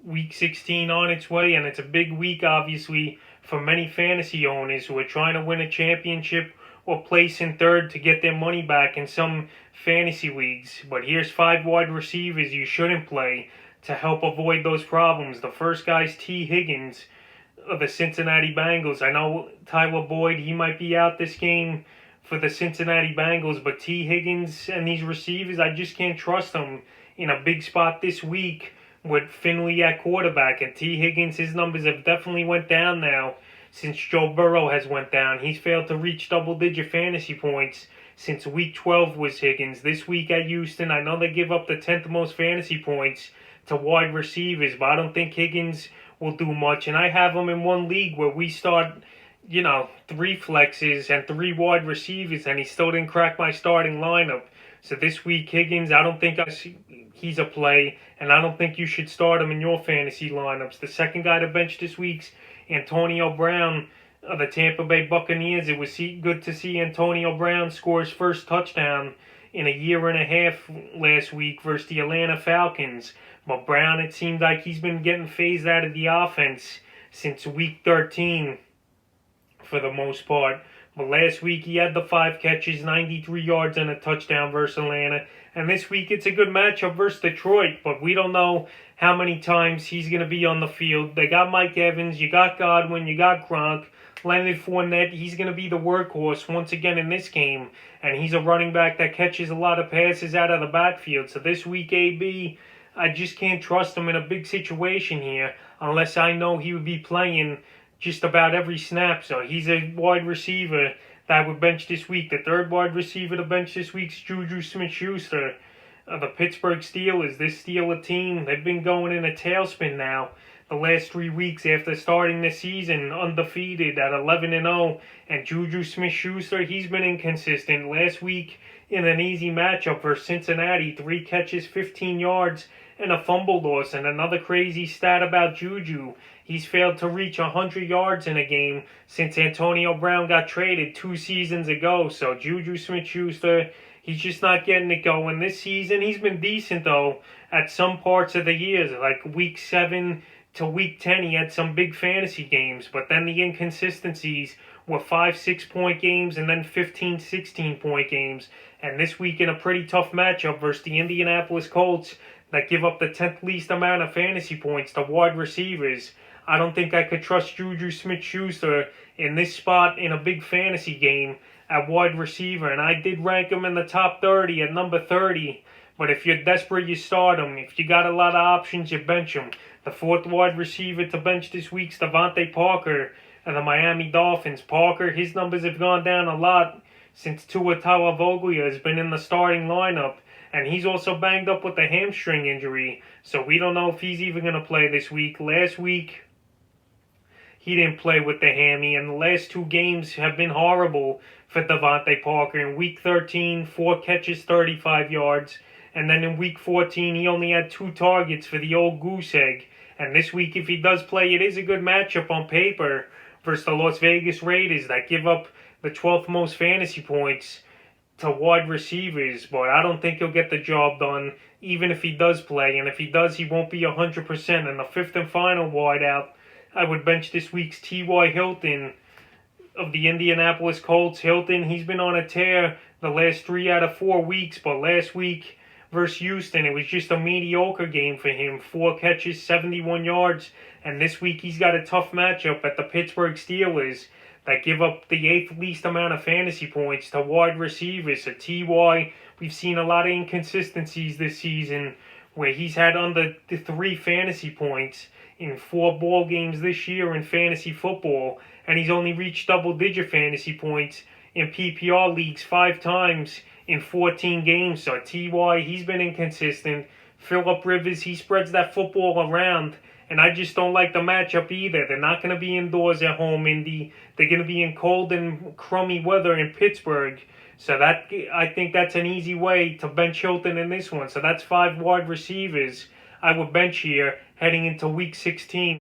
week 16 on its way, and it's a big week, obviously, for many fantasy owners who are trying to win a championship or place in third to get their money back in some fantasy leagues. But here's 5 wide receivers you shouldn't play to help avoid those problems. The first guy's T. Higgins of the Cincinnati Bengals. I know Tyler Boyd, he might be out this game for the Cincinnati Bengals, but T. Higgins and these receivers, I just can't trust them in a big spot this week with Finley at quarterback. And T. Higgins, his numbers have definitely went down now since Joe Burrow has went down. He's failed to reach double-digit fantasy points since week 12 was Higgins. This week at Houston, I know they give up the 10th most fantasy points to wide receivers, but I don't think Higgins will do much. And I have him in one league where we start, 3 flexes and 3 wide receivers, and he still didn't crack my starting lineup. So this week, Higgins, I don't think he's a play, and I don't think you should start him in your fantasy lineups. The second guy to bench this week's Antonio Brown of the Tampa Bay Buccaneers. It was good to see Antonio Brown score his first touchdown in a year and a half last week versus the Atlanta Falcons. But Brown, it seemed like he's been getting phased out of the offense since week 13 for the most part. But last week he had the 5 catches, 93 yards, and a touchdown versus Atlanta. And this week it's a good matchup versus Detroit, but we don't know how many times he's going to be on the field. They got Mike Evans, you got Godwin, you got Gronk, Leonard Fournette. He's going to be the workhorse once again in this game. And he's a running back that catches a lot of passes out of the backfield. So this week, AB, I just can't trust him in a big situation here unless I know he would be playing just about every snap. So he's a wide receiver that I would bench this week. The third wide receiver to bench this week is JuJu SmithSchuster of the Pittsburgh Steelers. This Steeler team, they've been going in a tailspin now the last 3 weeks after starting the season undefeated at 11-0. And JuJu SmithSchuster, he's been inconsistent. Last week in an easy matchup for Cincinnati, 3 catches, 15 yards, and a fumble loss. And another crazy stat about JuJu, he's failed to reach 100 yards in a game since Antonio Brown got traded 2 seasons ago. So JuJu Smith-Schuster, he's just not getting it going this season. He's been decent, though, at some parts of the years. Like week 7 to week 10, he had some big fantasy games. But then the inconsistencies were 5-6 point games and then 15-16 point games. And this week in a pretty tough matchup versus the Indianapolis Colts that give up the 10th least amount of fantasy points to wide receivers, I don't think I could trust JuJu Smith-Schuster in this spot in a big fantasy game at wide receiver. And I did rank him in the top 30 at number 30. But if you're desperate, you start him. If you got a lot of options, you bench him. The 4th wide receiver to bench this week's DeVante Parker of the Miami Dolphins. Parker, his numbers have gone down a lot since Tua Tagovailoa has been in the starting lineup. And he's also banged up with a hamstring injury. So we don't know if he's even going to play this week. Last week, he didn't play with the hammy. And the last 2 games have been horrible for DeVante Parker. In week 13, 4 catches, 35 yards. And then in week 14, he only had 2 targets for the old goose egg. And this week, if he does play, it is a good matchup on paper versus the Las Vegas Raiders that give up the 12th most fantasy points to wide receivers. But I don't think he'll get the job done, even if he does play. And if he does, he won't be 100%. And the 5th and final wideout, I would bench this week's TETY Hilton of the Indianapolis Colts. Hilton, he's been on a tear the last 3 out of 4 weeks. But last week versus Houston, it was just a mediocre game for him. 4 catches, 71 yards. And this week he's got a tough matchup at the Pittsburgh Steelers that give up the 8th least amount of fantasy points to wide receivers. So TY, we've seen a lot of inconsistencies this season where he's had under the 3 fantasy points in 4 ball games this year in fantasy football. And he's only reached double-digit fantasy points in PPR leagues 5 times in 14 games. So TY, he's been inconsistent. Phillip Rivers, he spreads that football around. And I just don't like the matchup either. They're not going to be indoors at home, Indy. They're going to be in cold and crummy weather in Pittsburgh. So that, I think that's an easy way to bench Hilton in this one. So that's 5 wide receivers I would bench here heading into week 16.